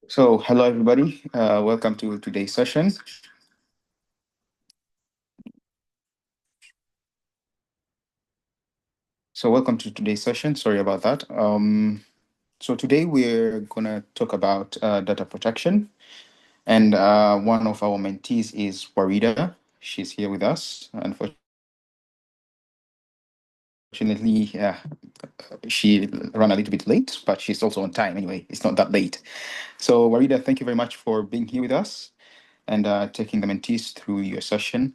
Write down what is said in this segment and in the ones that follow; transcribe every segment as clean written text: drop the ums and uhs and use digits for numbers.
So, hello everybody. Welcome to today's session. Welcome to today's session. Sorry about that. So today we're gonna talk about data protection, and one of our mentees is Waridah. She's here with us. Unfortunately, she ran a little bit late, but she's also on time anyway. It's not that late. So, Waridah, thank you very much for being here with us and taking the mentees through your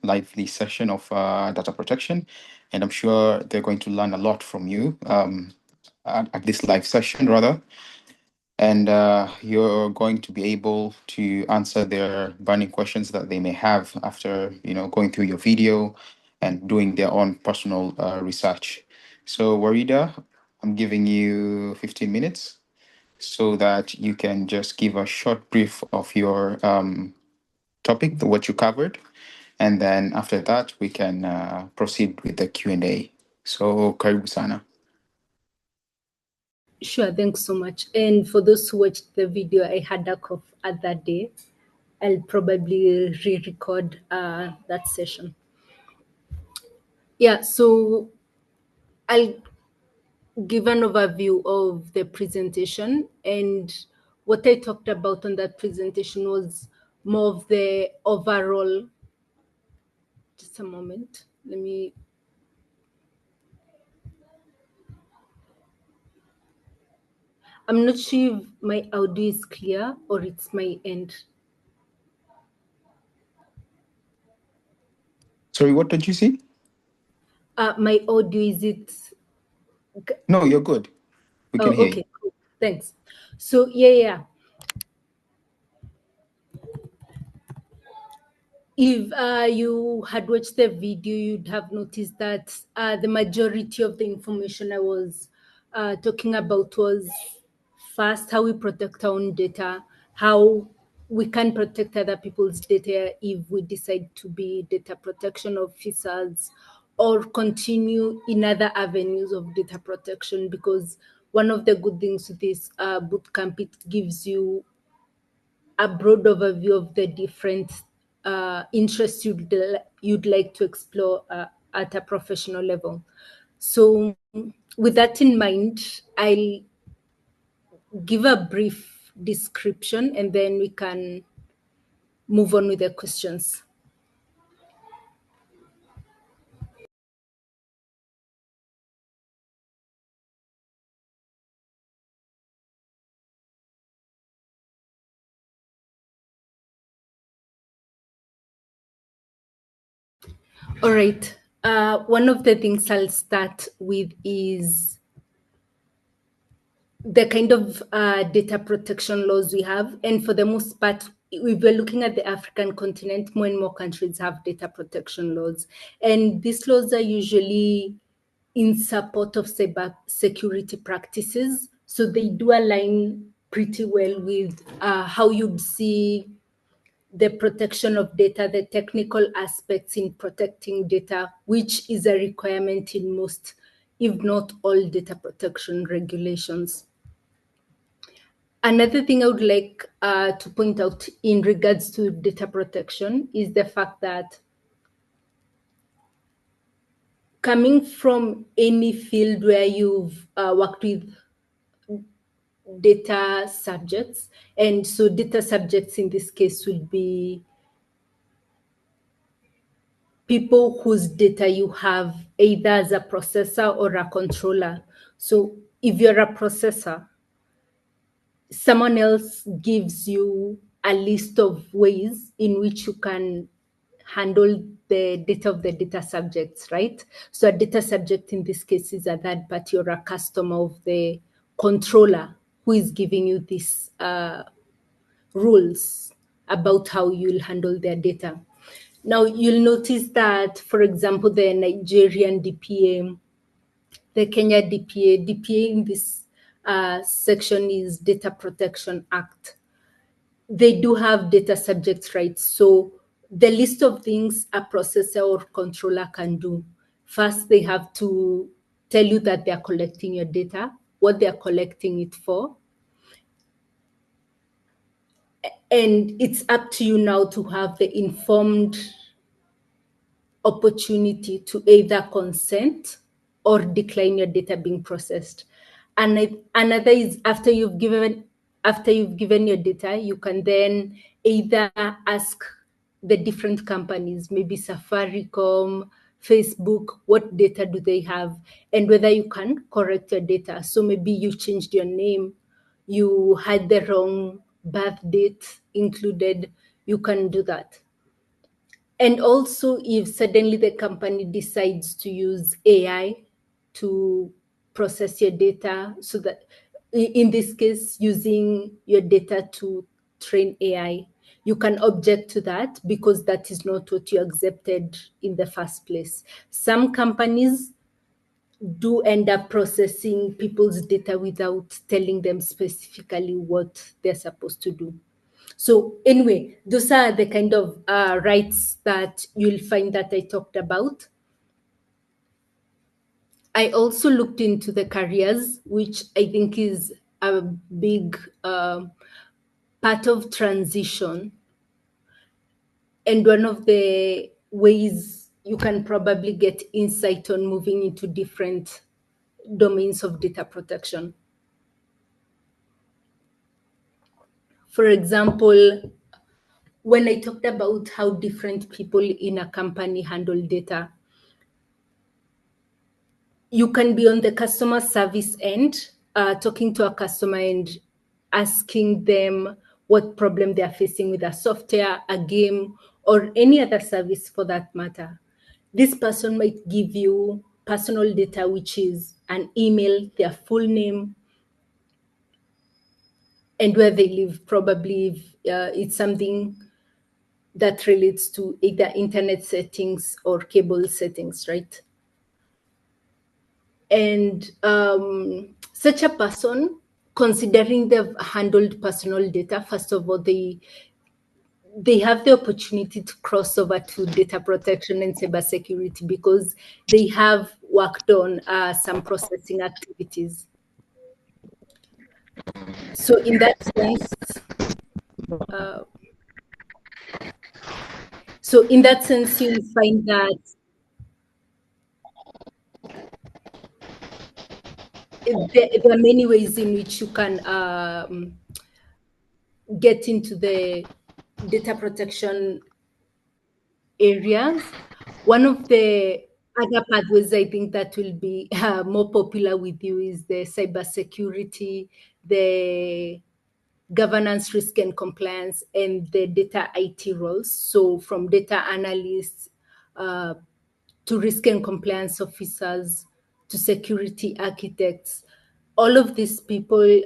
lively session of data protection. And I'm sure they're going to learn a lot from you at this live session, rather. And you're going to be able to answer their burning questions that they may have after going through your video and doing their own personal research. So, Warida, I'm giving you 15 minutes so that you can just give a short brief of your topic, what you covered, and then after that we can proceed with the Q&A. So karibu sana. Sure, thanks so much. And for those who watched the video, I had a cough at that day. I'll probably re-record that session. Yeah, so I'll give an overview of the presentation, and what I talked about on that presentation was more of the overall. Just a moment, I'm not sure if my audio is clear or it's my end. Sorry, what did you say? My audio, is it? No, you're good. We can hear Okay, you. cool. Thanks. So yeah. If you had watched the video, you'd have noticed that the majority of the information I was talking about was first how we protect our own data, how we can protect other people's data if we decide to be data protection officers or continue in other avenues of data protection. Because one of the good things with this bootcamp, it gives you a broad overview of the different interests you'd like to explore at a professional level. So, with that in mind, I'll give a brief description and then we can move on with the questions. All right. One of the things I'll start with is the kind of data protection laws we have. And for the most part, we were looking at the African continent, more and more countries have data protection laws. And these laws are usually in support of cyber security practices. So they do align pretty well with how you'd see the protection of data, the technical aspects in protecting data, which is a requirement in most, if not all, data protection regulations. Another thing I would like to point out in regards to data protection is the fact that coming from any field where you've worked with data subjects, and so data subjects in this case will be people whose data you have either as a processor or a controller. So if you're a processor, someone else gives you a list of ways in which you can handle the data of the data subjects, right? So a data subject in this case is a third party or a customer of the controller who is giving you these rules about how you'll handle their data. Now, you'll notice that, for example, the Nigerian DPA, the Kenya DPA in this section is Data Protection Act. They do have data subject rights. So the list of things a processor or controller can do. First, they have to tell you that they are collecting your data, what they are collecting it for. And it's up to you now to have the informed opportunity to either consent or decline your data being processed. And another is after you've given your data, you can then either ask the different companies, maybe Safaricom, Facebook, what data do they have, and whether you can correct your data. So maybe you changed your name, you had the wrong birth date included, you can do that. And also, if suddenly the company decides to use AI to process your data, so that in this case, using your data to train AI, you can object to that because that is not what you accepted in the first place. Some companies do end up processing people's data without telling them specifically what they're supposed to do. So anyway, those are the kind of rights that you'll find that I talked about. I also looked into the careers, which I think is a big part of transition. And one of the ways you can probably get insight on moving into different domains of data protection. For example, when I talked about how different people in a company handle data, you can be on the customer service end, talking to a customer and asking them what problem they are facing with a software, a game, or any other service for that matter. This person might give you personal data, which is an email, their full name, and where they live. Probably if, it's something that relates to either internet settings or cable settings, right? And such a person, considering they've handled personal data, first of all, they have the opportunity to cross over to data protection and cybersecurity because they have worked on some processing activities. So in that sense, you'll find that there are many ways in which you can get into the data protection areas. One of the other pathways I think that will be more popular with you is the cybersecurity, the governance, risk and compliance, and the data IT roles. So from data analysts to risk and compliance officers to security architects, all of these people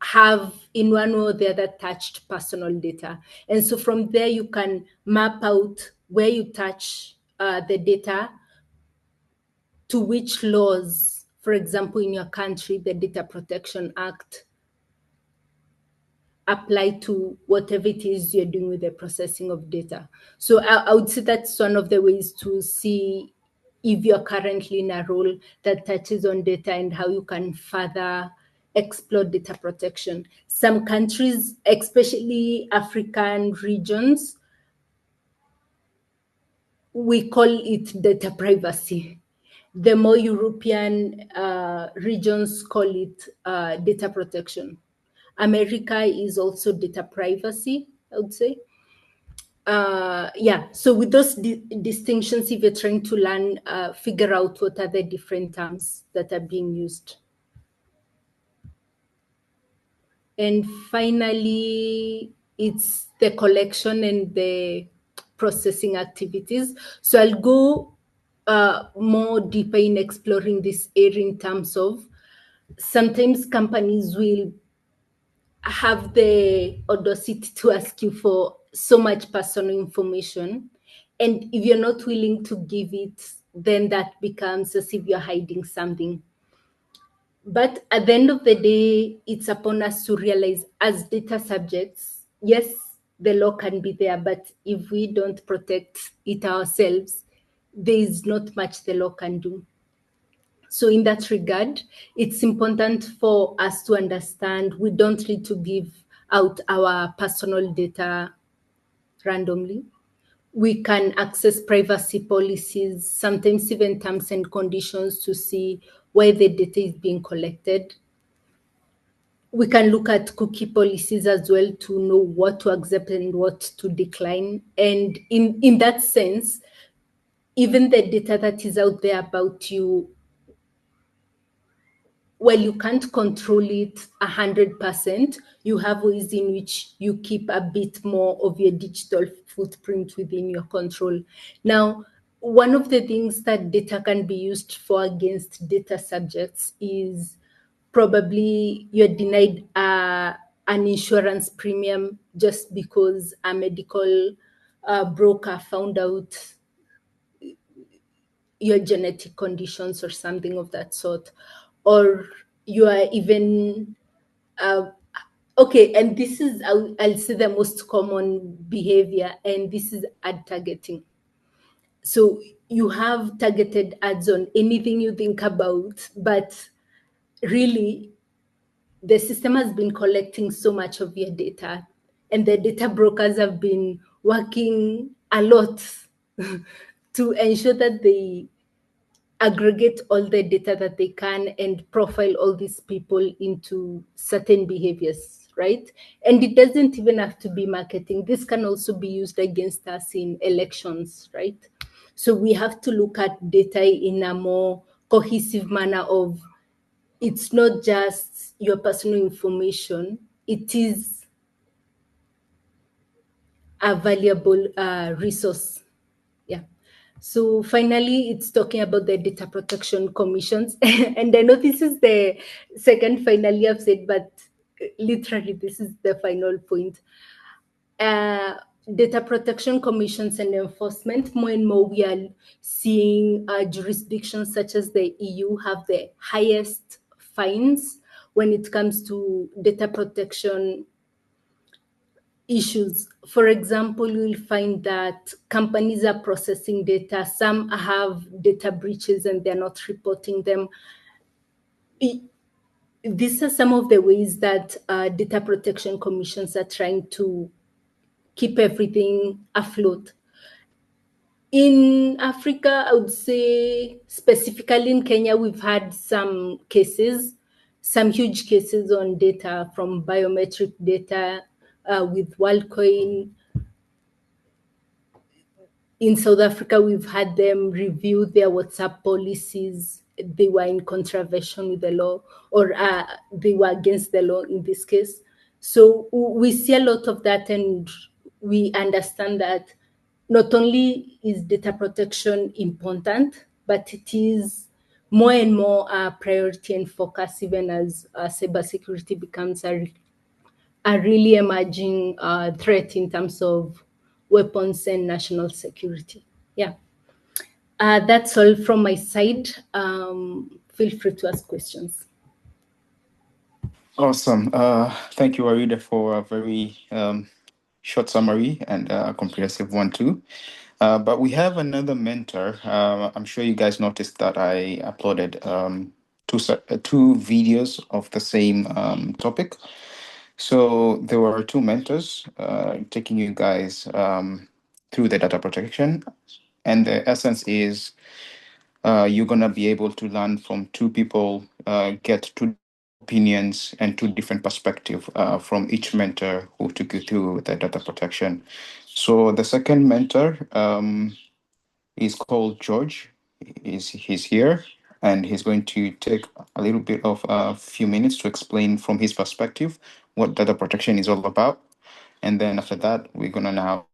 have in one way or the other touched personal data. And so from there, you can map out where you touch the data, to which laws, for example, in your country, the Data Protection Act, apply to whatever it is you're doing with the processing of data. So I would say that's one of the ways to see if you're currently in a role that touches on data and how you can further explore data protection. Some countries, especially African regions, we call it data privacy. The more European regions call it data protection. America is also data privacy, I would say. Yeah, so with those distinctions, if you're trying to learn, figure out what are the different terms that are being used. And finally, it's the collection and the processing activities. So I'll go more deeper in exploring this area in terms of sometimes companies will have the audacity to ask you for so much personal information. And if you're not willing to give it, then that becomes as if you're hiding something. But at the end of the day, it's upon us to realize as data subjects, yes, the law can be there, but if we don't protect it ourselves, there is not much the law can do. So in that regard, it's important for us to understand we don't need to give out our personal data randomly. We can access privacy policies, sometimes even terms and conditions, to see where the data is being collected. We can look at cookie policies as well to know what to accept and what to decline. And in that sense, even the data that is out there about you, well, you can't control it 100%. You have ways in which you keep a bit more of your digital footprint within your control. Now, one of the things that data can be used for against data subjects is probably you're denied an insurance premium just because a medical broker found out your genetic conditions or something of that sort, or you are even okay. And this is, I'll say, the most common behavior, and this is ad targeting. So you have targeted ads on anything you think about, but really the system has been collecting so much of your data, and the data brokers have been working a lot to ensure that they aggregate all the data that they can and profile all these people into certain behaviors, right? And it doesn't even have to be marketing. This can also be used against us in elections, right? So we have to look at data in a more cohesive manner of, it's not just your personal information, it is a valuable resource. Yeah. So finally, it's talking about the data protection commissions. And I know this is the second finally I've said, but literally this is the final point. Data protection commissions and enforcement, more and more we are seeing jurisdictions such as the EU have the highest fines when it comes to data protection issues. For example, you will find that companies are processing data, some have data breaches and they're not reporting them. These are some of the ways that data protection commissions are trying to keep everything afloat. In Africa, I would say specifically in Kenya, we've had some cases, some huge cases on data, from biometric data with WorldCoin. In South Africa, we've had them review their WhatsApp policies. They were in contravention with the law, or they were against the law in this case. So we see a lot of that, and we understand that not only is data protection important, but it is more and more a priority and focus, even as cybersecurity becomes a really emerging threat in terms of weapons and national security. Yeah, that's all from my side. Feel free to ask questions. Awesome. Thank you, Waridah, for a very short summary and comprehensive one too. But we have another mentor. I'm sure you guys noticed that I uploaded two videos of the same topic. So there were two mentors taking you guys through the data protection, and the essence is you're gonna be able to learn from two people, get two different opinions and two different perspective from each mentor who took you through the data protection. So the second mentor is called George. He's here, and he's going to take a little bit of a few minutes to explain from his perspective what data protection is all about. And then after that, we're gonna now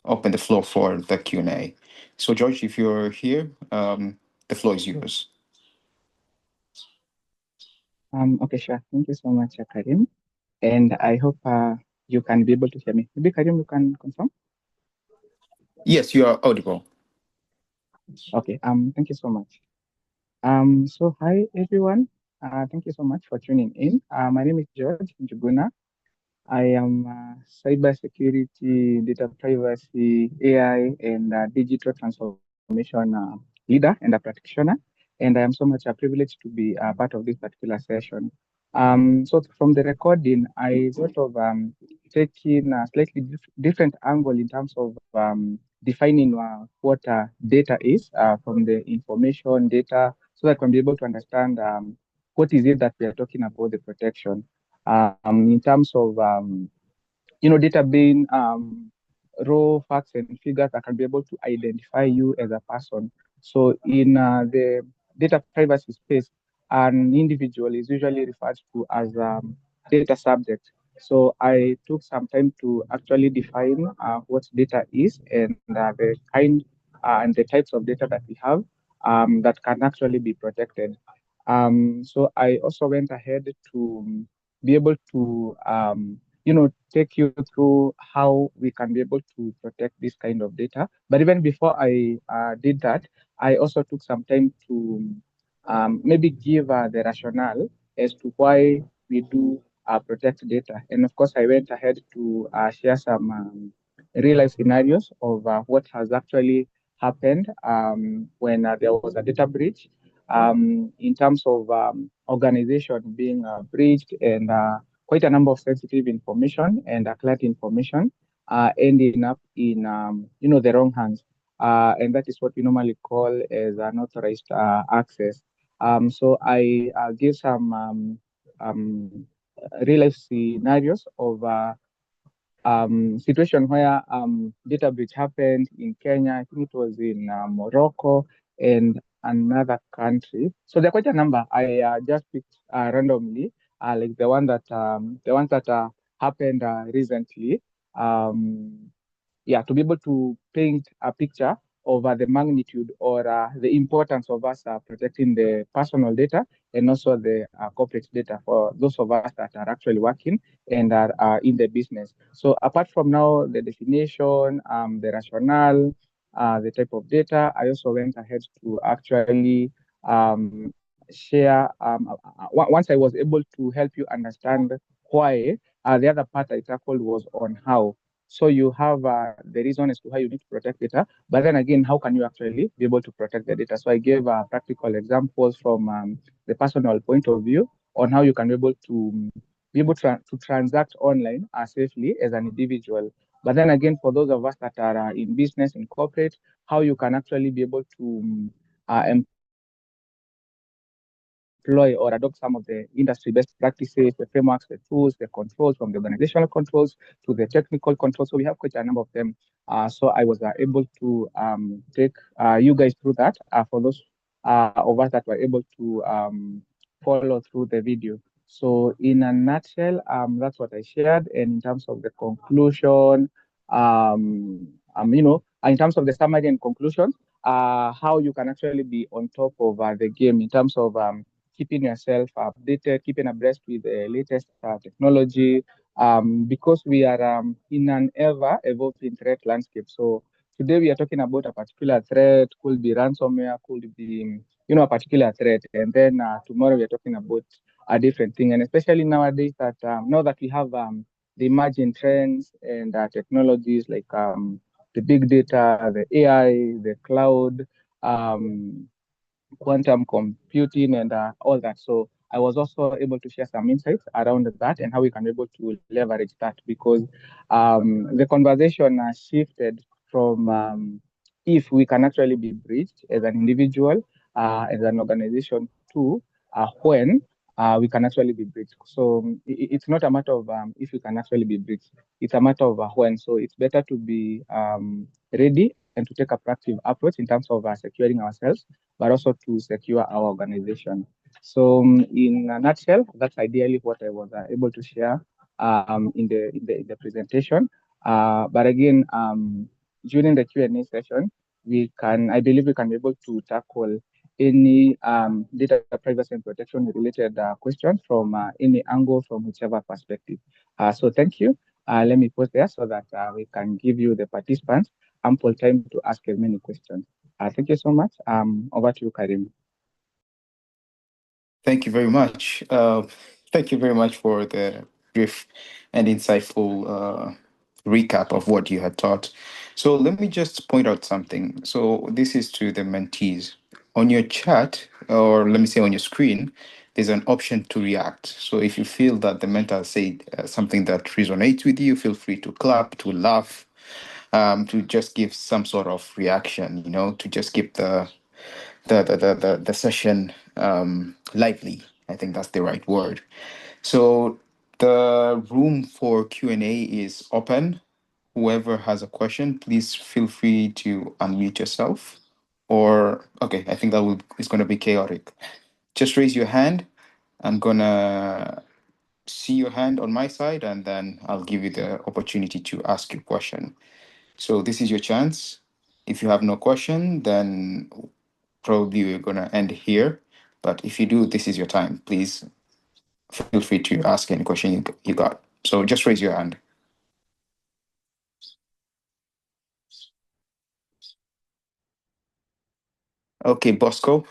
open the floor for the Q&A. So George, if you're here, the floor is yours. Okay, sure. Thank you so much, Karim. And I hope you can be able to hear me. Maybe Karim, you can confirm? Yes, you are audible. Okay. Thank you so much. So hi everyone. Thank you so much for tuning in. My name is George Njuguna. I am cybersecurity, data privacy, AI, and digital transformation leader and a practitioner. And I am so much privileged to be part of this particular session. So from the recording, I sort of taking a slightly different angle in terms of defining what data is from the information data, so that I can be able to understand what is it that we are talking about the protection in terms of data being raw facts and figures that can be able to identify you as a person. So in the data privacy space, an individual is usually referred to as data subject. So I took some time to actually define what data is and the kind and the types of data that we have that can actually be protected. So I also went ahead to be able to take you through how we can be able to protect this kind of data. But even before I did that, I also took some time to maybe give the rationale as to why we do protect data. And of course, I went ahead to share some real life scenarios of what has actually happened when there was a data breach in terms of organization being breached and quite a number of sensitive information and client information ending up in the wrong hands, and that is what we normally call as unauthorized access. So I give some um, real life scenarios of situation where data breach happened in Kenya. I think it was in Morocco and another country. So there are quite a number. I just picked randomly, like the ones that happened recently. Um, yeah, to be able to paint a picture of the magnitude or the importance of us protecting the personal data and also the corporate data for those of us that are actually working and are in the business. So apart from now the definition, the rationale, the type of data, I also went ahead to actually share. Once I was able to help you understand why, the other part I tackled was on how. So you have the reason as to why you need to protect data, but then again, how can you actually be able to protect the data? So I gave practical examples from the personal point of view on how you can be able to transact online safely as an individual. But then again, for those of us that are in business, in corporate, how you can actually be able to employ or adopt some of the industry best practices, the frameworks, the tools, the controls, from the organizational controls to the technical controls. So we have quite a number of them. So I was able to take you guys through that for those of us that were able to follow through the video. So in a nutshell, that's what I shared. And in terms of the conclusion, in terms of the summary and conclusion, how you can actually be on top of the game in terms of keeping yourself updated, keeping abreast with the latest technology, because we are in an ever evolving threat landscape. So today we are talking about a particular threat, could be ransomware, could be a particular threat, and then tomorrow we are talking about a different thing. And especially nowadays that now that we have the emerging trends and technologies like the big data, the AI, the cloud, um, quantum computing, and all that. So I was also able to share some insights around that and how we can be able to leverage that because the conversation shifted from if we can actually be breached as an individual, as an organization, to when we can actually be breached. So it's not a matter of if we can actually be breached. It's a matter of when. So it's better to be ready and to take a proactive approach in terms of securing ourselves, but also to secure our organization. So, in a nutshell, that's ideally what I was able to share in the presentation. But again, during the Q&A session, I believe we can be able to tackle any data privacy and protection related questions from any angle, from whichever perspective. So thank you. Let me pause there so that we can give you, the participants, ample time to ask as many questions. Thank you so much. Over to you, Karim. Thank you very much. Thank you very much for the brief and insightful recap of what you had taught. So let me just point out something. So this is to the mentees. On your chat, or let me say on your screen, there's an option to react. So if you feel that the mentor said something that resonates with you, feel free to clap, to laugh, to just give some sort of reaction, to just keep the session lively. I think that's the right word. So the room for Q&A is open. Whoever has a question, please feel free to unmute yourself. Or, okay, I think it's going to be chaotic. Just raise your hand. I'm going to see your hand on my side, and then I'll give you the opportunity to ask your question. So this is your chance. If you have no question, then probably we're going to end here. But if you do, this is your time. Please feel free to ask any question you got. So just raise your hand. Okay, Bosco,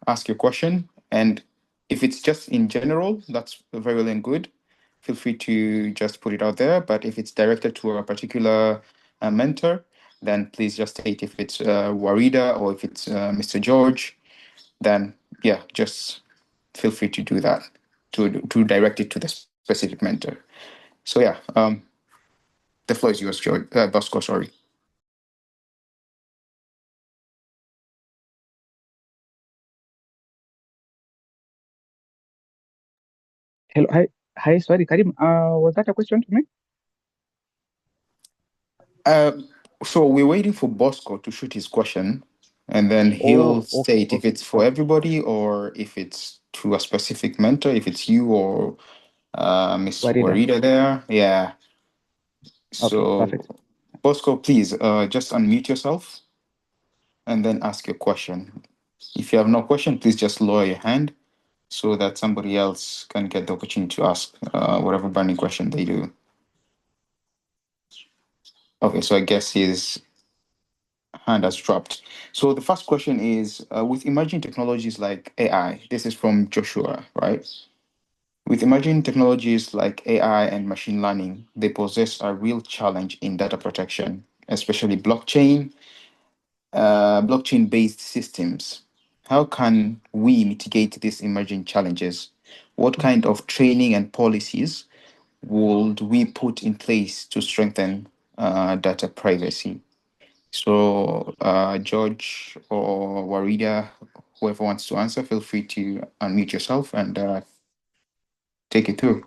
ask your question. And if it's just in general, that's very well and good. Feel free to just put it out there. But if it's directed to a particular mentor, then please just state if it's Warida or if it's Mr. George, then yeah, just feel free to do that, to direct it to the specific mentor. So yeah, the floor is yours, George, Bosco, sorry. Hello, hi, sorry, Karim. Was that a question to me? Uh, so we're waiting for Bosco to shoot his question, and then he'll Oh, okay, state if okay, it's for everybody or if it's to a specific mentor, if it's you or Miss Warida. Warida there. Yeah. Okay, So perfect. Bosco, please just unmute yourself and then ask your question. If you have no question, please just lower your hand so that somebody else can get the opportunity to ask whatever burning question they do. Okay, so I guess his hand has dropped. So the first question is with emerging technologies like AI, this is from Joshua, right? With emerging technologies like AI and machine learning, they possess a real challenge in data protection, especially blockchain-based systems. How can we mitigate these emerging challenges? What kind of training and policies would we put in place to strengthen data privacy? So, George or Warida, whoever wants to answer, feel free to unmute yourself and take it through.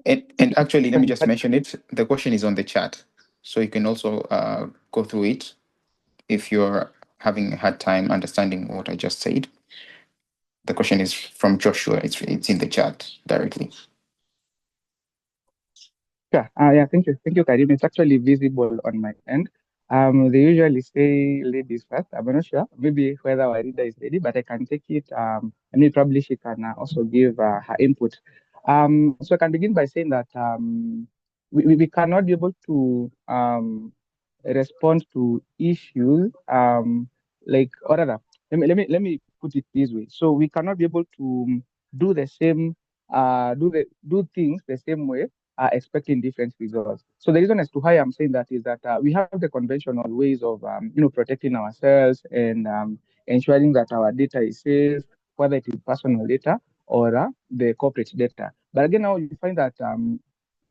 And actually, let me just mention it. The question is on the chat, so you can also go through it if you're having a hard time understanding what I just said. The question is from Joshua. It's in the chat directly. Yeah, thank you, Karim. It's actually visible on my end. They usually say ladies first. I'm not sure, maybe whether Warida is lady, but I can take it. I mean, probably she can also give her input. So I can begin by saying that we cannot be able to respond to issues like or rather, let me put it this way. So we cannot be able to do the same do things the same way expecting different results. So the reason as to why I'm saying that is that we have the conventional ways of protecting ourselves and ensuring that our data is safe, whether it is personal data or the corporate data. But again, now you find that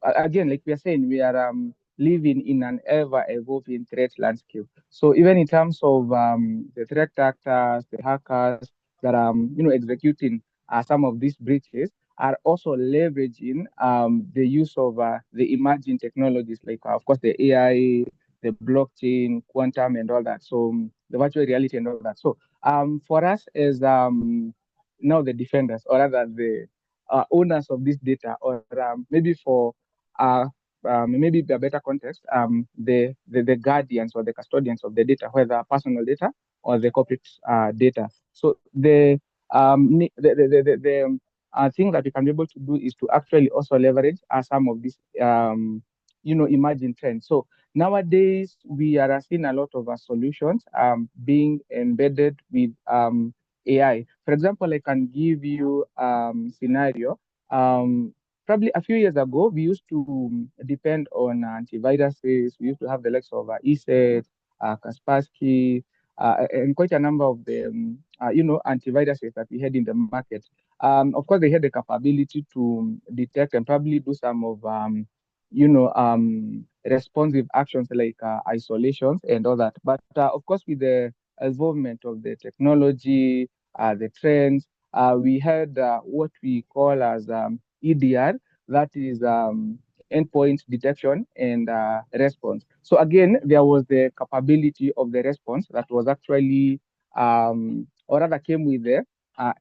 again, like we are saying, we are living in an ever-evolving threat landscape. So even in terms of the threat actors, the hackers that are executing some of these breaches are also leveraging the use of the emerging technologies like, of course, the AI, the blockchain, quantum, and all that. So the virtual reality and all that. So for us as now the defenders, or rather the owners of this data, or maybe for uh, maybe a better context, the guardians or the custodians of the data, whether personal data or the corporate data. So the thing that we can be able to do is to actually also leverage some of these emerging trends. So nowadays we are seeing a lot of solutions being embedded with AI. For example, I can give you scenario. Probably a few years ago, we used to depend on antiviruses. We used to have the likes of ESET, Kaspersky, and quite a number of the antiviruses that we had in the market. Of course, they had the capability to detect and probably do some of responsive actions like isolations and all that. But of course, with the involvement of the technology, the trends, we had what we call as EDR, that is endpoint detection and response. So again, there was the capability of the response that was actually, or rather came with the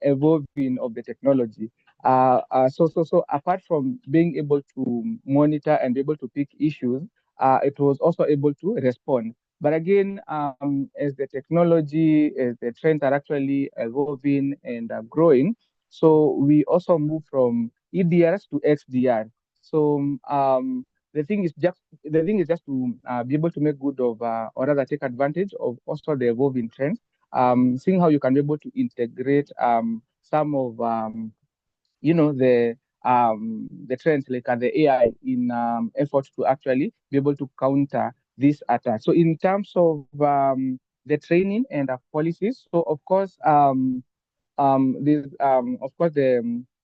evolving of the technology. So apart from being able to monitor and be able to pick issues, it was also able to respond. But again, as the technology, as the trends are actually evolving and growing, so we also move from EDRs to XDR. So the thing is just to be able to make good of or rather take advantage of also the evolving trends. Seeing how you can be able to integrate some of the trends like the AI in effort to actually be able to counter this attack. So in terms of the training and policies, so of course the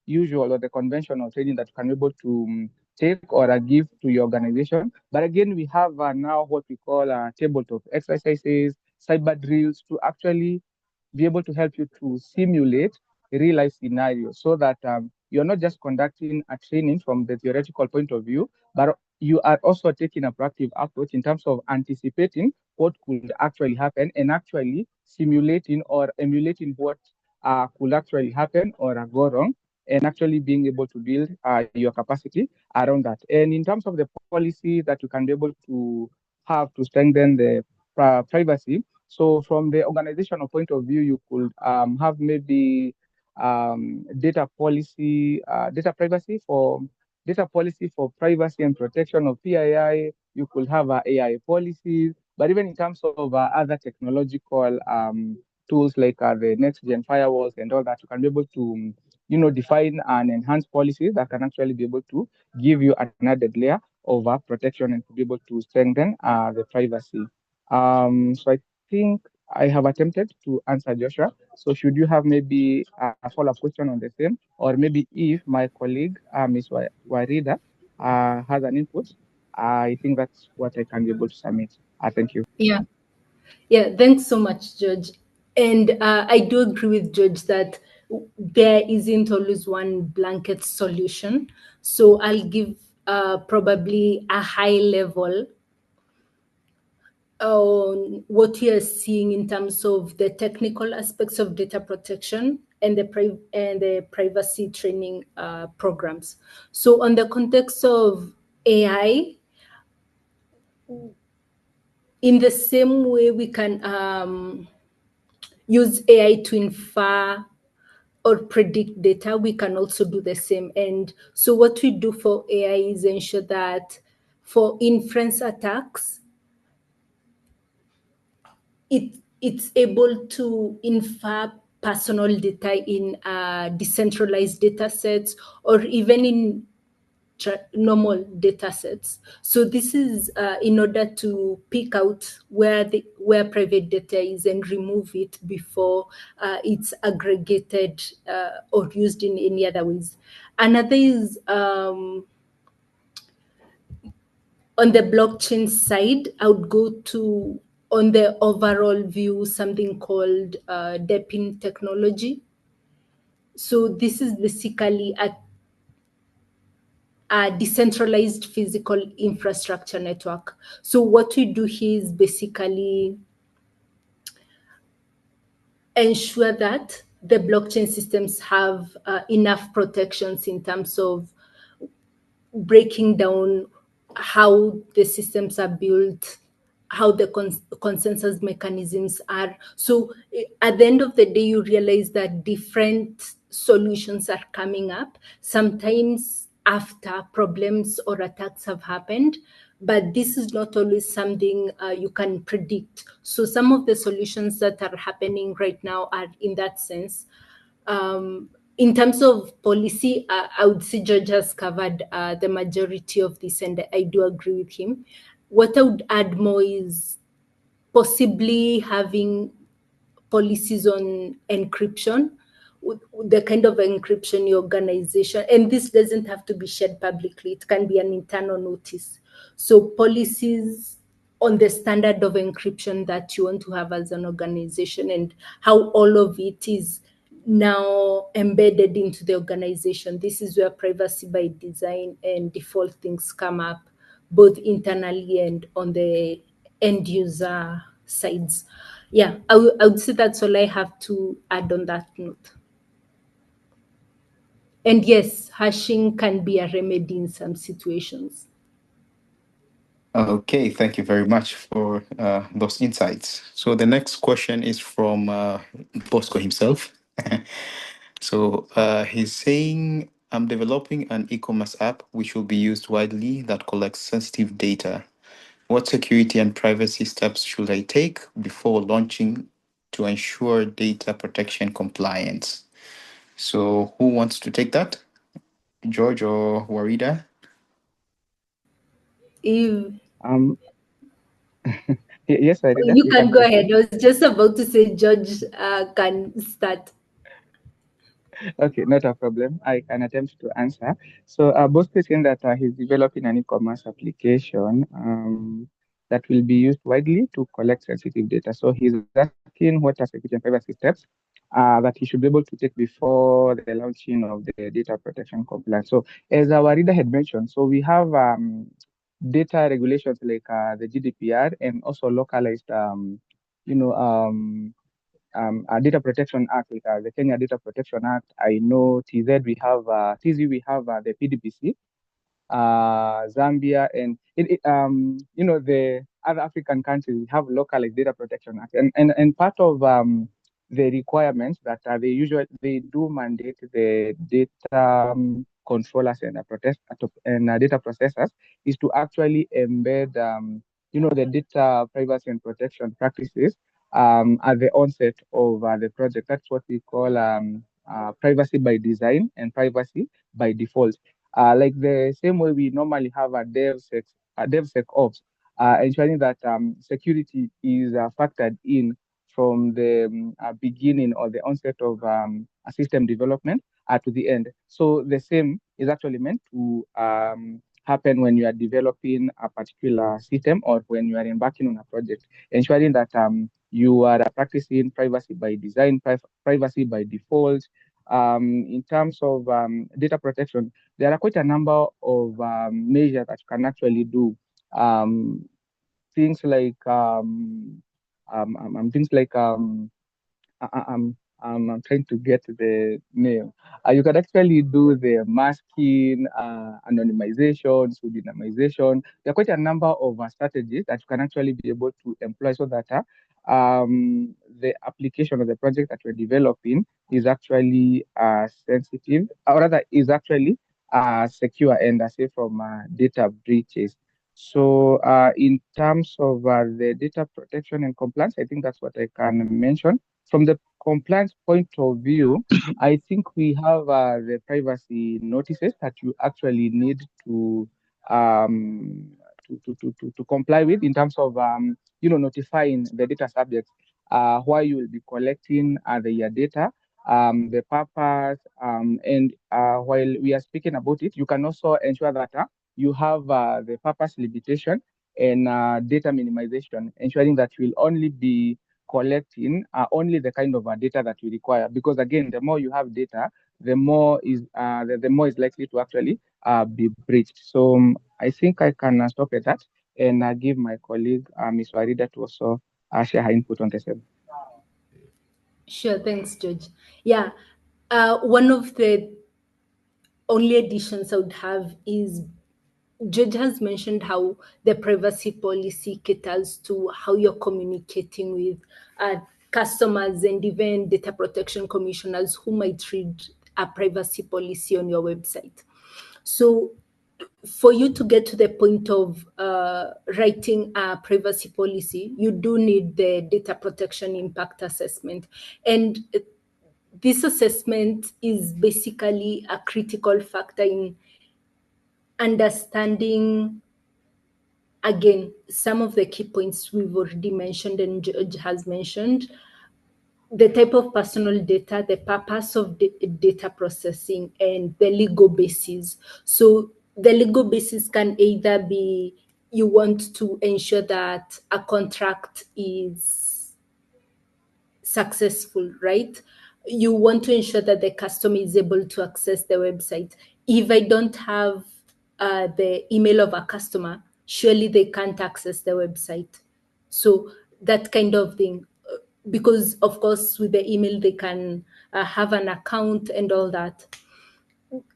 usual or the conventional training that you can be able to take or give to your organization. But again, we have now what we call tabletop exercises, cyber drills to actually be able to help you to simulate real life scenarios so that you're not just conducting a training from the theoretical point of view, but you are also taking a proactive approach in terms of anticipating what could actually happen and actually simulating or emulating what could actually happen or go wrong, and actually being able to build your capacity around that. And in terms of the policy that you can be able to have to strengthen the privacy, so from the organizational point of view, you could have maybe data policy for privacy and protection of PII. You could have AI policies, but even in terms of other technological tools like the next gen firewalls and all that, you can be able to define and enhance policies that can actually be able to give you an added layer of protection and to be able to strengthen the privacy. So I think I have attempted to answer Joshua. So should you have maybe a follow-up question on the same, or maybe if my colleague, Ms. Warida, has an input, I think that's what I can be able to submit. Thank you. Yeah, thanks so much, George. And I do agree with George that there isn't always one blanket solution. So I'll give probably a high level on what we are seeing in terms of the technical aspects of data protection and the privacy training programs. So on the context of AI, in the same way we can use AI to infer or predict data, we can also do the same. And so what we do for AI is ensure that for inference attacks, it's able to infer personal data in decentralized data sets or even in normal data sets. So this is in order to pick out where private data is and remove it before it's aggregated or used in any other ways. Another is on the blockchain side, I would go to, on the overall view, something called DEPIN technology. So this is basically a decentralized physical infrastructure network. So what we do here is basically ensure that the blockchain systems have enough protections in terms of breaking down how the systems are built, how the consensus mechanisms are. So at the end of the day, you realize that different solutions are coming up, sometimes after problems or attacks have happened, but this is not always something you can predict. So some of the solutions that are happening right now are in that sense. In terms of policy, I would say George has covered the majority of this, and I do agree with him. What I would add more is possibly having policies on encryption, the kind of encryption your organization, and this doesn't have to be shared publicly, it can be an internal notice. So policies on the standard of encryption that you want to have as an organization, and how all of it is now embedded into the organization. This is where privacy by design and default things come up, both internally and on the end user sides. Yeah, I would say that's all I have to add on that note. And yes, hashing can be a remedy in some situations. Okay, thank you very much for those insights. So the next question is from Bosco himself. So he's saying, I'm developing an e-commerce app which will be used widely that collects sensitive data. What security and privacy steps should I take before launching to ensure data protection compliance? So who wants to take that? George or Warida? If Um, yes, Waridah, you you can can go ahead. proceed. I was just about to say George can start. Okay, not a problem. I can attempt to answer. So, Bosco is saying that he's developing an e-commerce application that will be used widely to collect sensitive data. So, he's asking what are security and privacy steps that he should be able to take before the launching of the data protection compliance. So, as our reader had mentioned, so we have data regulations like the GDPR and also localized, you know, Data Protection Act, like the Kenya Data Protection Act. I know TZ, we have TZ, we have the PDPC, Zambia, and the other African countries have localized data protection act, and part of the requirements that they do mandate the data controllers and data processors is to actually embed the data privacy and protection practices at the onset of the project. That's what we call privacy by design and privacy by default. Like the same way we normally have a DevSecOps, ensuring that security is factored in from the beginning or the onset of a system development to the end. So the same is actually meant to happen when you are developing a particular system or when you are embarking on a project, ensuring that you are practicing privacy by design, privacy by default. In terms of data protection, there are quite a number of measures that you can actually do. Um, things like things like I, I- I'm I'm trying to get the name. You can actually do the masking, anonymization, pseudonymization. There are quite a number of strategies that you can actually be able to employ so that the application of the project that you're developing is actually sensitive, or rather, is actually secure and safe from data breaches. So, in terms of the data protection and compliance, I think that's what I can mention. From the compliance point of view, I think we have the privacy notices that you actually need um, to comply with in terms of notifying the data subjects why you will be collecting your data, the purpose, and while we are speaking about it, you can also ensure that you have the purpose limitation and data minimization, ensuring that you will only be collecting only the kind of data that you require. Because again, the more you have data, the more is likely to actually be breached. So I think I can stop at that and give my colleague Ms. Warida to also share her input on the same. Sure, thanks, George. Yeah, one of the only additions I would have is George has mentioned how the privacy policy caters to how you're communicating with customers and even data protection commissioners who might read a privacy policy on your website. So, for you to get to the point of writing a privacy policy, you do need the data protection impact assessment. And this assessment is basically a critical factor in understanding, again, some of the key points we've already mentioned and George has mentioned. the type of personal data, the purpose of data processing, and the legal basis. So the legal basis can either be you want to ensure that a contract is successful, right? You want to ensure that the customer is able to access the website. If I don't have the email of a customer, surely they can't access the website. So that kind of thing, because of course with the email they can have an account and all that.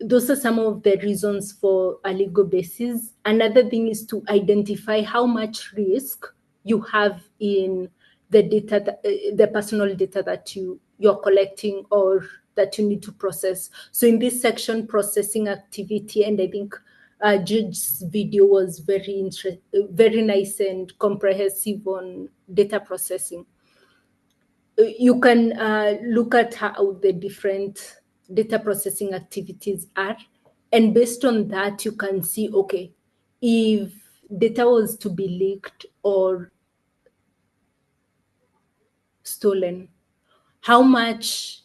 Those are some of the reasons for a legal basis. Another thing is to identify how much risk you have in the data, the personal data that you're collecting or that you need to process. So in this section, processing activity, and I think Jude's video was very nice and comprehensive on data processing. You can look at how the different data processing activities are, and based on that you can see, okay, if data was to be leaked or stolen, how much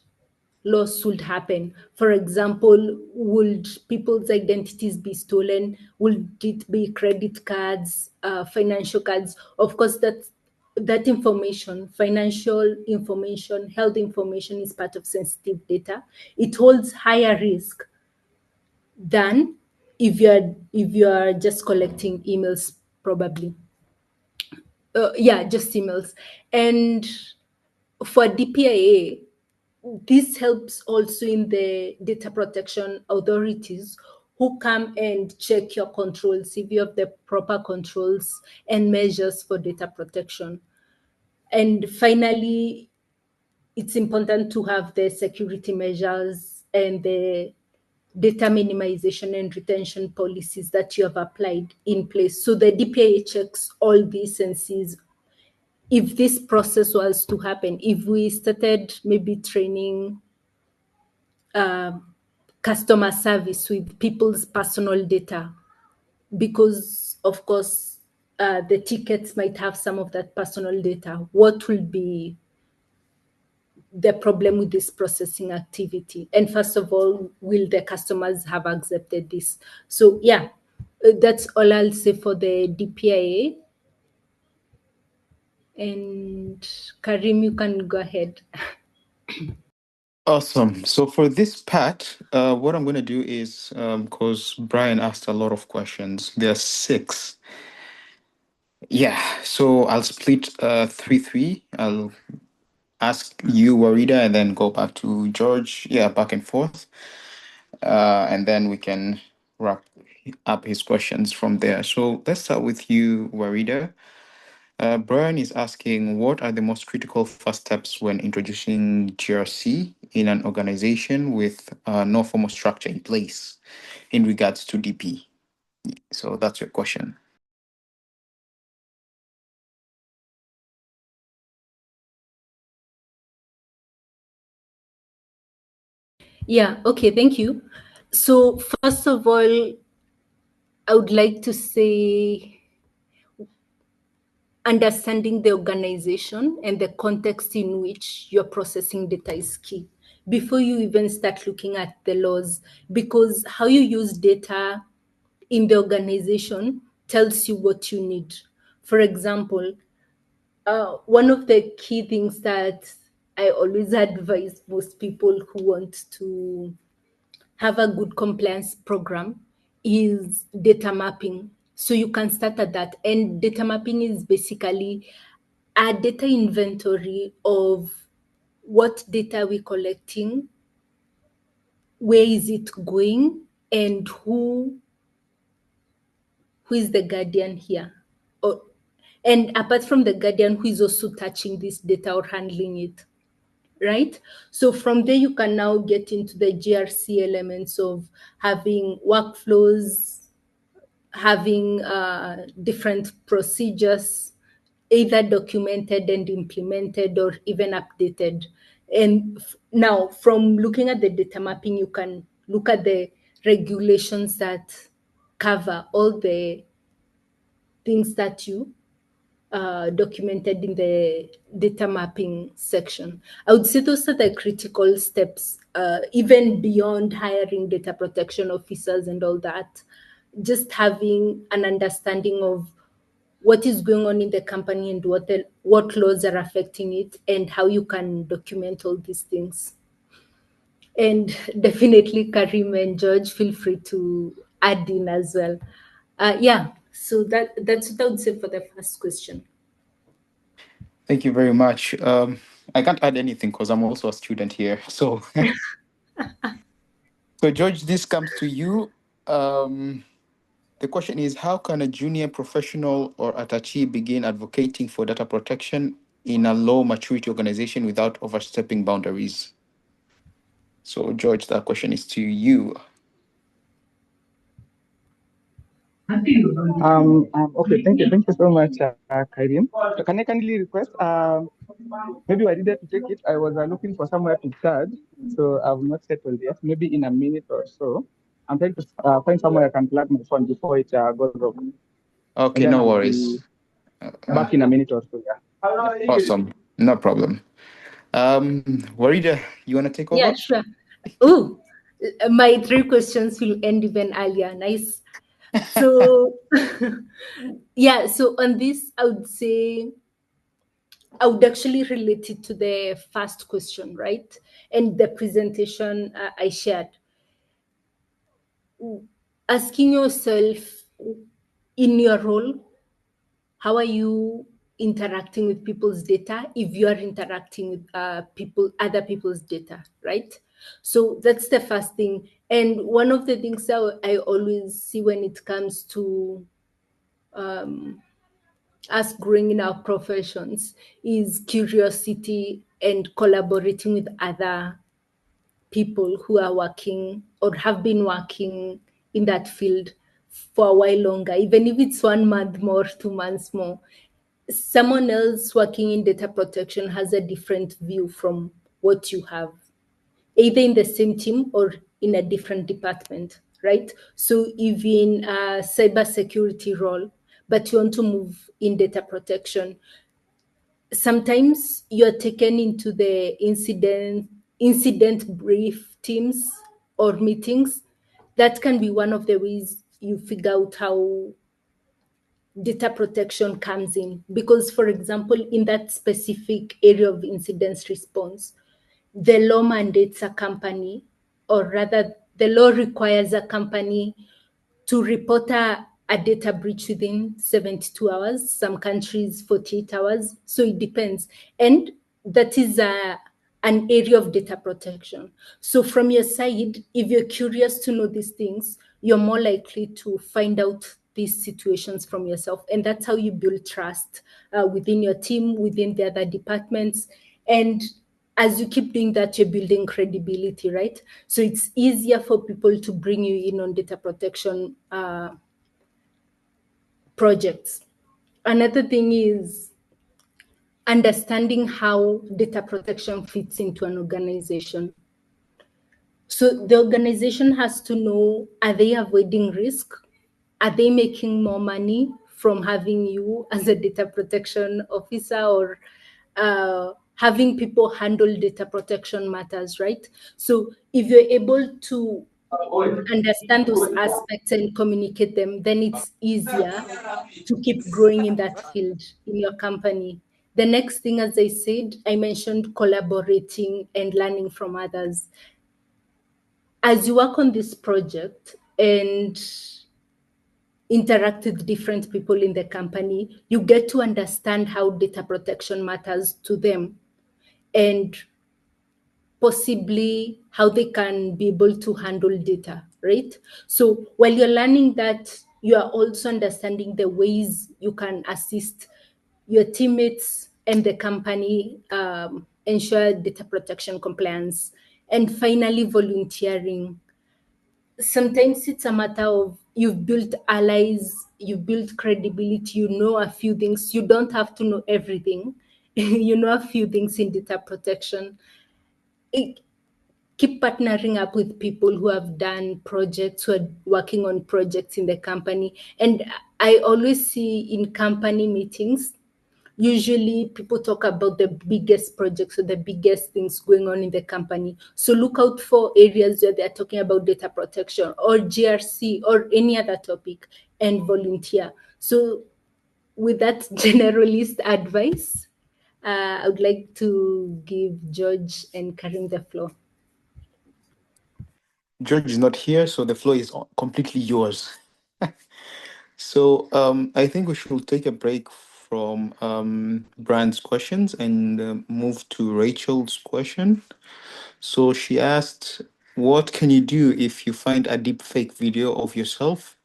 loss would happen. For example, would people's identities be stolen? Would it be credit cards, financial cards? Of course, that information, financial information, health information, is part of sensitive data. It holds higher risk than if you are just collecting emails, probably. Yeah, just emails. And for DPIA, this helps also in the data protection authorities who come and check your controls, if you have the proper controls and measures for data protection. And finally, it's important to have the security measures and the data minimization and retention policies that you have applied in place. So the DPIA checks all this and sees if this process was to happen, if we started maybe training customer service with people's personal data, because of course the tickets might have some of that personal data, what will be the problem with this processing activity? And first of all, will the customers have accepted this? So yeah, that's all I'll say for the DPIA. And Karim, you can go ahead. Awesome. So for this part, what I'm going to do is, because Brian asked a lot of questions, there are six. Yeah. So I'll split 3-3. I'll ask you, Warida, and then go back to George. Yeah, back and forth. And then we can wrap up his questions from there. So let's start with you, Warida. Brian is asking, what are the most critical first steps when introducing GRC in an organization with no formal structure in place in regards to DP? So that's your question. Yeah, okay, thank you. So first of all, I would like to say understanding the organization and the context in which you're processing data is key before you even start looking at the laws, because how you use data in the organization tells you what you need. For example, one of the key things that I always advise most people who want to have a good compliance program is data mapping. So you can start at that. And data mapping is basically a data inventory of what data we're collecting, where is it going, and who is the guardian here. Or, and apart from the guardian, who is also touching this data or handling it. Right? So from there, you can now get into the GRC elements of having workflows, having different procedures, either documented and implemented or even updated. And now, from looking at the data mapping, you can look at the regulations that cover all the things that you documented in the data mapping section. I would say those are the critical steps, even beyond hiring data protection officers and all that. Just having an understanding of what is going on in the company and what laws are affecting it and how you can document all these things. And definitely Karim and George, feel free to add in as well. Yeah, so that's what I would say for the first question. Thank you very much. I can't add anything because I'm also a student here. So, so George, this comes to you. The question is, how can a junior professional or attaché begin advocating for data protection in a low maturity organization without overstepping boundaries? So, George, that question is to you. Okay, thank you so much, Karim. So can I kindly request, maybe I needed to take it. I was looking for somewhere to charge, so I've not settled yet. Maybe in a minute or so, I'm trying to find somewhere I can plug my phone before it goes off, and Okay, then no I'll worries. be back in a minute or so. Yeah. Awesome. No problem. Warida, you want to take Yeah, over? sure. Oh, my 3 questions will end even earlier. Nice. So, yeah, so on this, I would say I would actually relate it to the first question, right? And the presentation I shared. Asking yourself in your role, how are you interacting with people's data if you are interacting with other people's data, right? So that's the first thing. And one of the things that I always see when it comes to us growing in our professions is curiosity and collaborating with other people who are working or have been working in that field for a while longer, even if it's 1 month more, 2 months more. Someone else working in data protection has a different view from what you have, either in the same team or in a different department, right? So if in a cybersecurity role, but you want to move in data protection, sometimes you're taken into the incident brief teams or meetings. That can be one of the ways you figure out how data protection comes in, because for example in that specific area of incident response, the law mandates a company, or rather the law requires a company to report a data breach within 72 hours, some countries 48 hours. So it depends. And that is an area of data protection. So from your side, if you're curious to know these things, you're more likely to find out these situations from yourself. And that's how you build trust within your team, within the other departments. And as you keep doing that, you're building credibility, right? So it's easier for people to bring you in on data protection projects. Another thing is understanding how data protection fits into an organization. So the organization has to know, are they avoiding risk? Are they making more money from having you as a data protection officer, or having people handle data protection matters, right? So if you're able to understand those aspects and communicate them, then it's easier to keep growing in that field in your company. The next thing, as I said, I mentioned collaborating and learning from others. As you work on this project and interact with different people in the company, you get to understand how data protection matters to them and possibly how they can be able to handle data, right? So while you're learning that, you are also understanding the ways you can assist your teammates and the company ensure data protection compliance. And finally, volunteering. Sometimes it's a matter of you've built allies, you've built credibility, you know a few things. You don't have to know everything. You know a few things in data protection. Keep partnering up with people who have done projects, who are working on projects in the company. And I always see in company meetings, usually people talk about the biggest projects or the biggest things going on in the company. So look out for areas where they're talking about data protection or GRC or any other topic, and volunteer. So with that generalist advice, I would like to give George and Karim the floor. George is not here, so the floor is completely yours. So I think we should take a break from Brian's questions and move to Rachel's question. So she asked, what can you do if you find a deep fake video of yourself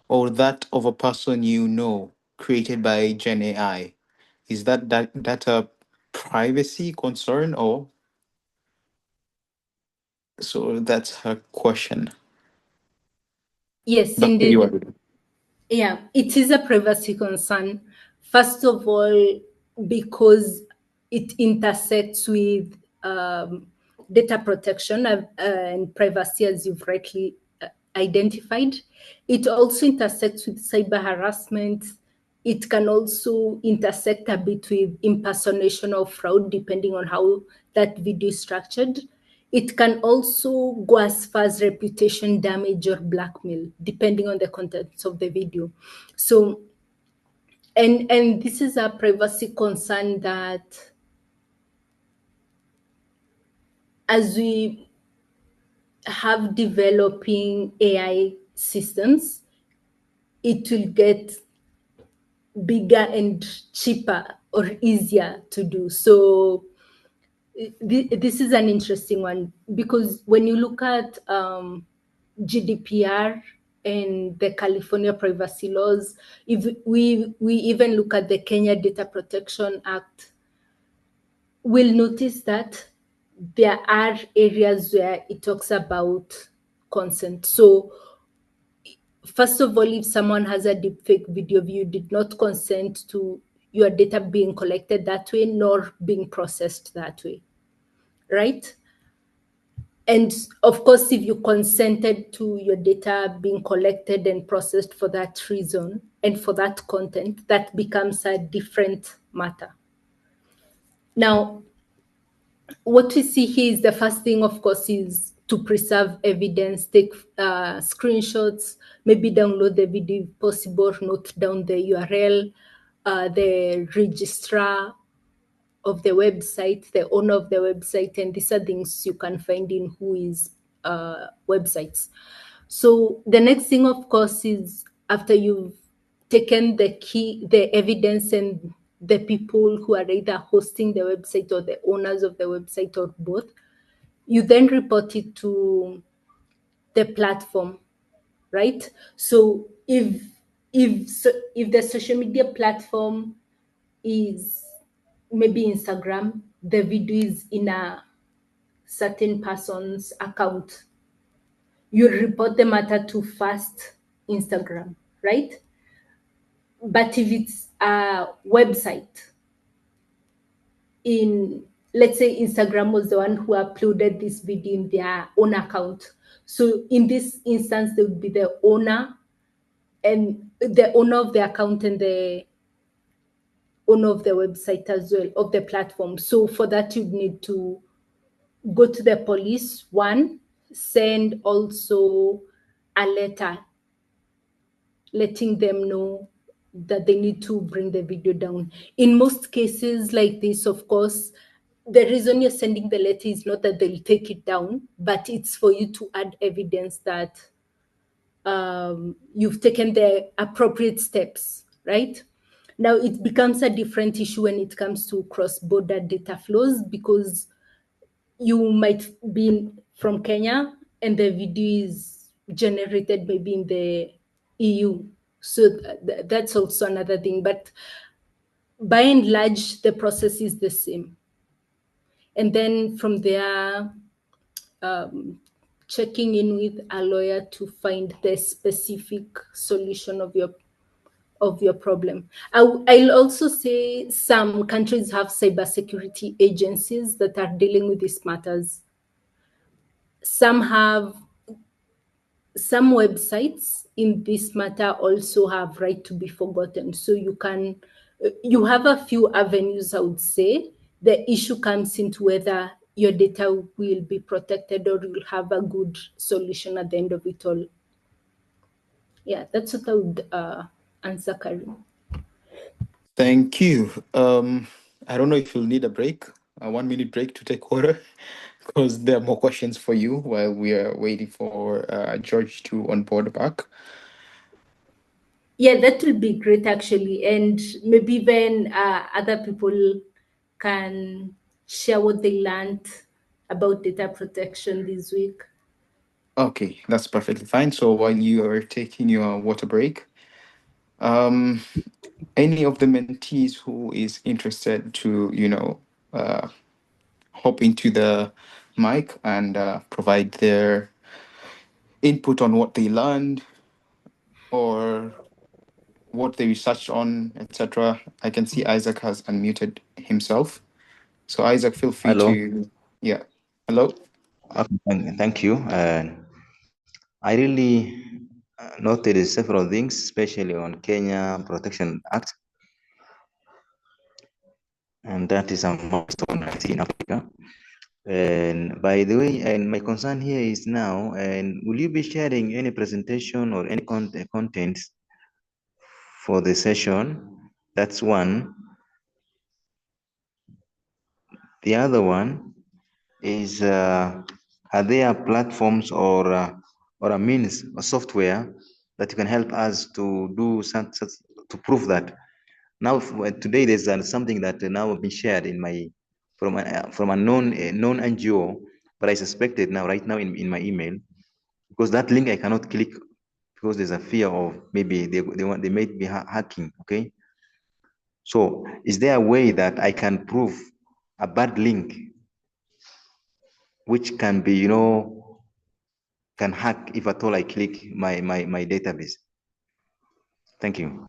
or that of a person you know created by Gen AI? Is that a privacy concern, or so that's her question. Yes, Back to you, indeed. Waridah. Yeah, it is a privacy concern. First of all, because it intersects with data protection and privacy, as you've rightly identified. It also intersects with cyber harassment. It can also intersect a bit with impersonation or fraud, depending on how that video is structured. It can also go as far as reputation damage or blackmail, depending on the contents of the video. So, and this is a privacy concern that, as we have developing AI systems, it will get bigger and cheaper or easier to do. So this is an interesting one, because when you look at GDPR and the California privacy laws, if we even look at the Kenya Data Protection Act, we'll notice that there are areas where it talks about consent. So first of all, if someone has a deepfake video of you, did not consent to your data being collected that way, nor being processed that way, right? And of course, if you consented to your data being collected and processed for that reason and for that content, that becomes a different matter. Now, what we see here is the first thing, of course, is to preserve evidence, take screenshots, maybe download the video if possible, note down the URL, the registrar of the website, the owner of the website, and these are things you can find in WHOIS websites. So the next thing, of course, is after you've taken the evidence and the people who are either hosting the website or the owners of the website or both, you then report it to the platform, right? So if the social media platform is maybe Instagram, the video is in a certain person's account, you report the matter to first Instagram, right? But if it's a website, in, let's say Instagram was the one who uploaded this video in their own account. So in this instance, they would be the owner and the owner of the account and the owner of the website as well, of the platform. So for that, you'd need to go to the police, one, send also a letter letting them know that they need to bring the video down. In most cases like this, of course, the reason you're sending the letter is not that they'll take it down, but it's for you to add evidence that you've taken the appropriate steps, right? Now, it becomes a different issue when it comes to cross-border data flows, because you might be from Kenya and the video is generated maybe in the EU. So that's also another thing. But by and large, the process is the same. And then from there, checking in with a lawyer to find the specific solution of your problem. I'll also say some countries have cybersecurity agencies that are dealing with these matters. Some websites in this matter also have right to be forgotten. So you can You have a few avenues, I would say. The issue comes into whether your data will be protected or you'll have a good solution at the end of it all. Yeah, that's what I would answer, Karim. Thank you. I don't know if you'll need a break, a 1 minute break to take water, because there are more questions for you while we are waiting for George to onboard back. Yeah, that will be great actually. And maybe then other people can share what they learned about data protection this week. Okay, that's perfectly fine. So while you are taking your water break, um, any of the mentees who is interested to, uh, hop into the mic and provide their input on what they learned or what they researched on, etc. I can see Isaac has unmuted himself. So Isaac, feel free Hello. to, yeah. Hello. Okay, thank you. I really noted several things, especially on Kenya Protection Act, and that is a milestone I see in Africa. And by the way, and my concern here is now, and will you be sharing any presentation or any content for the session? That's one. The other one is, are there platforms or a means or software that you can help us to do some, to prove that now today there's something that now been shared in my from a known NGO, but I suspected now right now in my email, because that link I cannot click because there's a fear of maybe they might be hacking. Okay, so is there a way that I can prove a bad link which can be, can hack if at all I click my database? Thank you.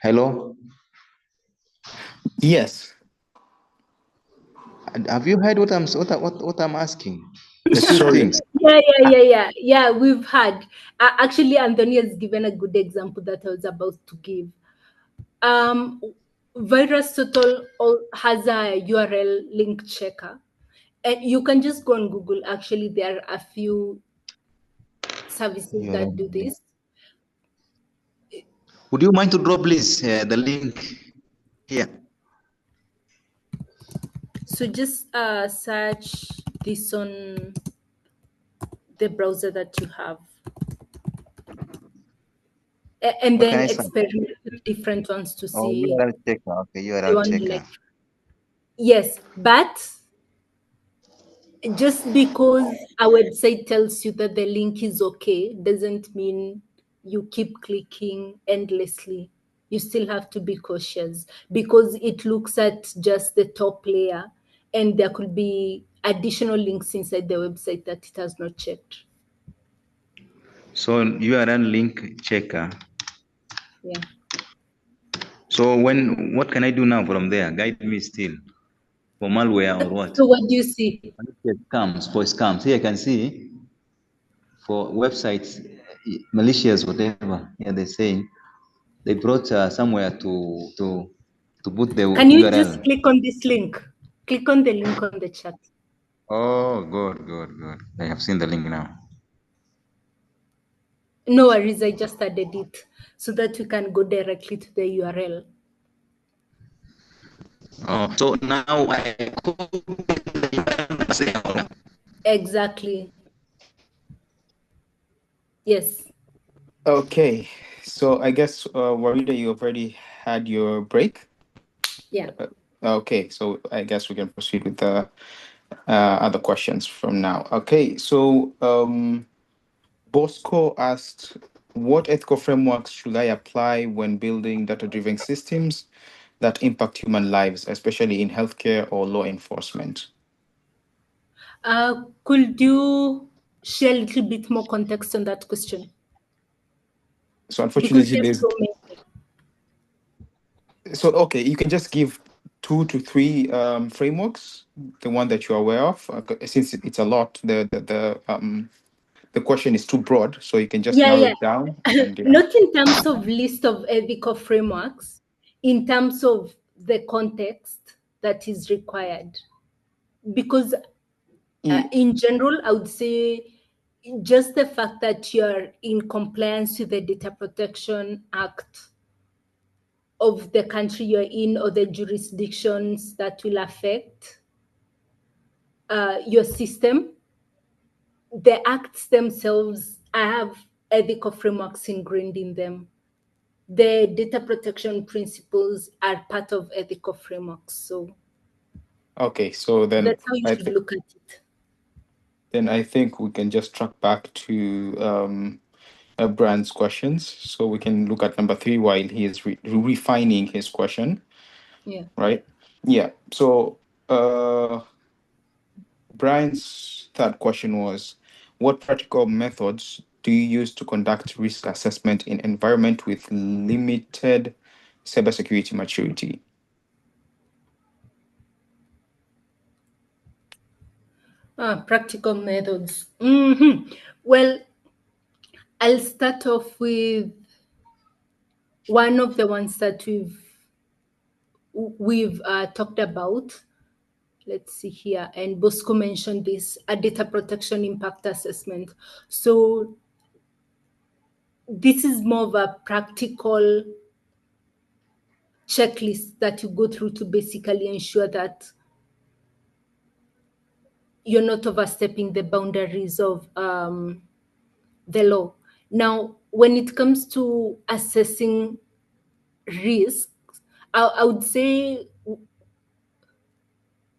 Hello. Yes. Have you heard what I'm asking? The two Sorry. things. Yeah, we've had. Actually, Anthony has given a good example that I was about to give. Um, Virus Total has a URL link checker. And you can just go on Google. Actually, there are a few services that do this. Would you mind to drop, please, the link here? So just search this on the browser that you have. And What can then I say? experiment with different ones to Oh, see URL checker. Okay, the URL one you checker. like. Yes, but just because a website tells you that the link is okay doesn't mean you keep clicking endlessly. You still have to be cautious because it looks at just the top layer and there could be additional links inside the website that it has not checked. So URL link checker. Yeah. So what can I do now from there? Guide me still. For malware or what? So what do you see? Scams, for scams. Here I can see for websites, malicious, whatever. Yeah, they're saying they brought somewhere to put the Can you URL. just click on this link? Click on the link on the chat. Oh, good. I have seen the link now. No worries, I just added it so that we can go directly to the URL. Oh, so now I copy the URL. Exactly. Yes. Okay. So I guess, Warida, you already had your break. Yeah. Okay. So I guess we can proceed with the other questions from now. Okay. So Bosco asked, what ethical frameworks should I apply when building data-driven systems that impact human lives, especially in healthcare or law enforcement? Could you share a little bit more context on that question? So Because unfortunately, there's there's so many. so okay. You can just give 2 to 3 frameworks, the one that you're aware of, since it's a lot. The the question is too broad, so you can just Yeah, narrow yeah. it down. And Not in terms of list of ethical frameworks, in terms of the context that is required. Because in general, I would say just the fact that you're in compliance with the Data Protection Act of the country you're in or the jurisdictions that will affect your system, the acts themselves have ethical frameworks ingrained in them. The data protection principles are part of ethical frameworks. So okay, so then that's how you I should think look at it. we can just track back to Brand's questions. So we can look at number 3 while he is refining his question, Yeah. right? Yeah. So Brian's third question was, what practical methods do you use to conduct risk assessment in environment with limited cybersecurity maturity? Practical methods. Well, I'll start off with one of the ones that we've talked about. Let's see here, and Bosco mentioned this: a data protection impact assessment. So this is more of a practical checklist that you go through to basically ensure that you're not overstepping the boundaries of the law. Now, when it comes to assessing risks, I would say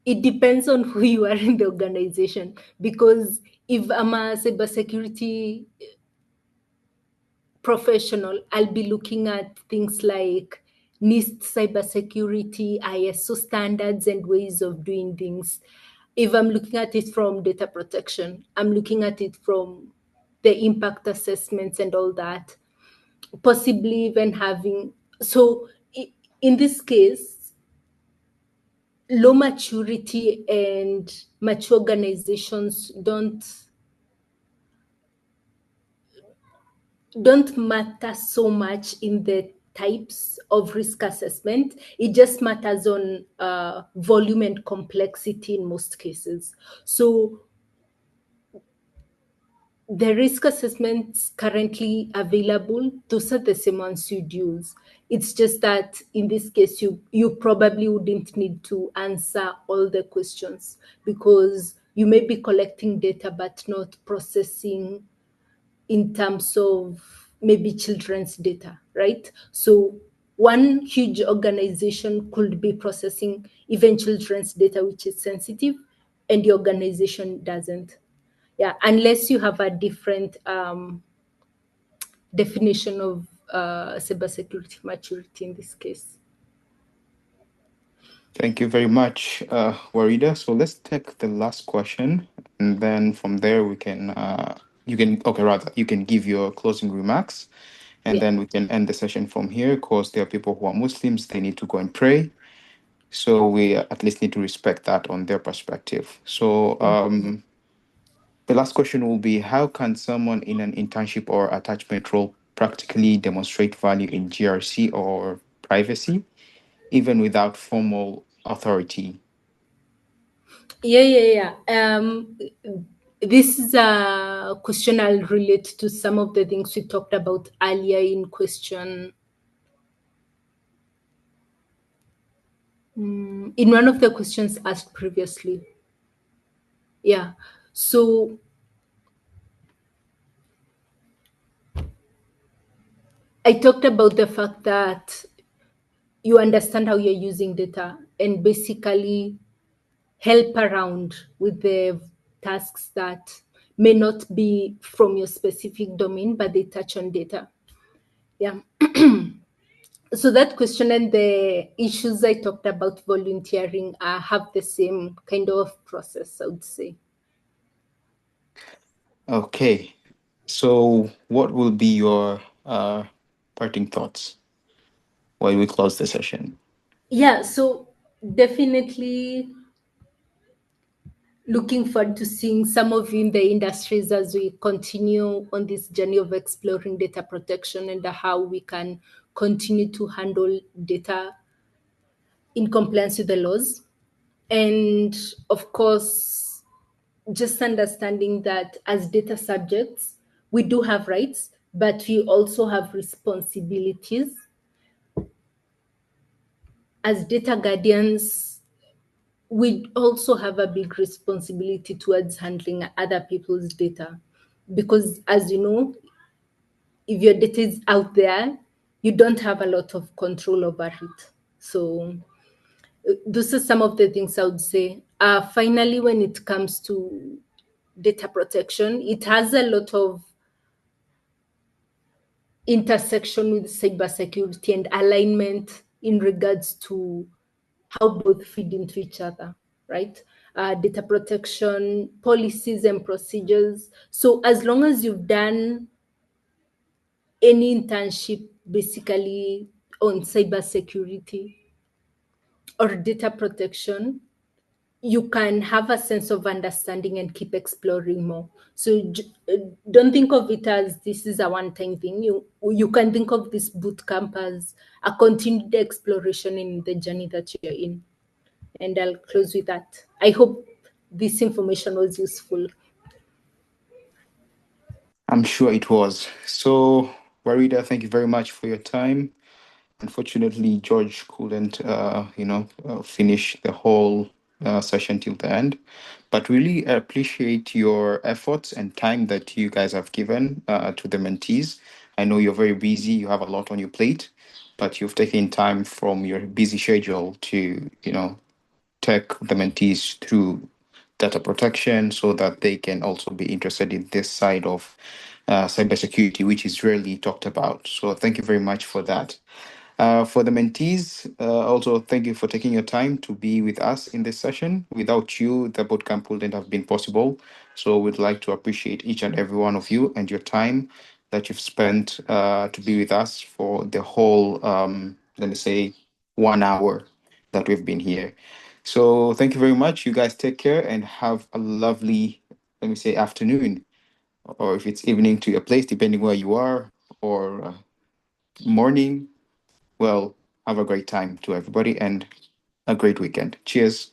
it depends on who you are in the organization. Because if I'm a cybersecurity professional, I'll be looking at things like NIST cybersecurity, ISO standards, and ways of doing things. If I'm looking at it from data protection, I'm looking at it from the impact assessments and all that, possibly even having. So, in this case, low maturity and mature organizations don't matter so much in the types of risk assessment. It just matters on volume and complexity in most cases. So the risk assessments currently available, those are the same ones you'd use. It's just that in this case, you probably wouldn't need to answer all the questions, because you may be collecting data but not processing in terms of maybe children's data, right? So one huge organization could be processing even children's data, which is sensitive, and the organization doesn't. Yeah, unless you have a different definition of cybersecurity maturity in this case. Thank you very much, Warida. So let's take the last question, and then from there we can, you can give your closing remarks, and Yeah. then we can end the session from here. Because there are people who are Muslims, they need to go and pray, so we at least need to respect that on their perspective. So the last question will be: how can someone in an internship or attachment role practically demonstrate value in GRC or privacy, even without formal authority? Yeah. This is a question I'll relate to some of the things we talked about earlier in question. In one of the questions asked previously. Yeah. So I talked about the fact that you understand how you're using data and basically help around with the tasks that may not be from your specific domain, but they touch on data. Yeah. So that question and the issues I talked about volunteering have the same kind of process, I would say. Okay. So, what will be your parting thoughts while we close the session? Yeah, so definitely looking forward to seeing some of you in the industries as we continue on this journey of exploring data protection and how we can continue to handle data in compliance with the laws. And of course, just understanding that as data subjects, we do have rights, but we also have responsibilities. As data guardians, we also have a big responsibility towards handling other people's data. Because as you know, if your data is out there, you don't have a lot of control over it. So those are some of the things I would say. Finally, when it comes to data protection, it has a lot of intersection with cybersecurity and alignment in regards to how both feed into each other, right? Data protection policies and procedures. So as long as you've done any internship basically on cybersecurity or data protection, you can have a sense of understanding and keep exploring more. So don't think of it as this is a one-time thing. You can think of this boot camp as a continued exploration in the journey that you're in. And I'll close with that. I hope this information was useful. I'm sure it was. So, Warida, thank you very much for your time. Unfortunately, George couldn't, finish the whole session till the end. But really appreciate your efforts and time that you guys have given to the mentees. I know you're very busy, you have a lot on your plate, but you've taken time from your busy schedule to, take the mentees through data protection so that they can also be interested in this side of cybersecurity, which is rarely talked about. So thank you very much for that. For the mentees, also thank you for taking your time to be with us in this session. Without you, the bootcamp wouldn't have been possible. So we'd like to appreciate each and every one of you and your time that you've spent to be with us for the whole, let me say, 1 hour that we've been here. So thank you very much. You guys take care and have a lovely, let me say, afternoon, or if it's evening to your place, depending where you are, or morning. Well, have a great time to everybody and a great weekend. Cheers.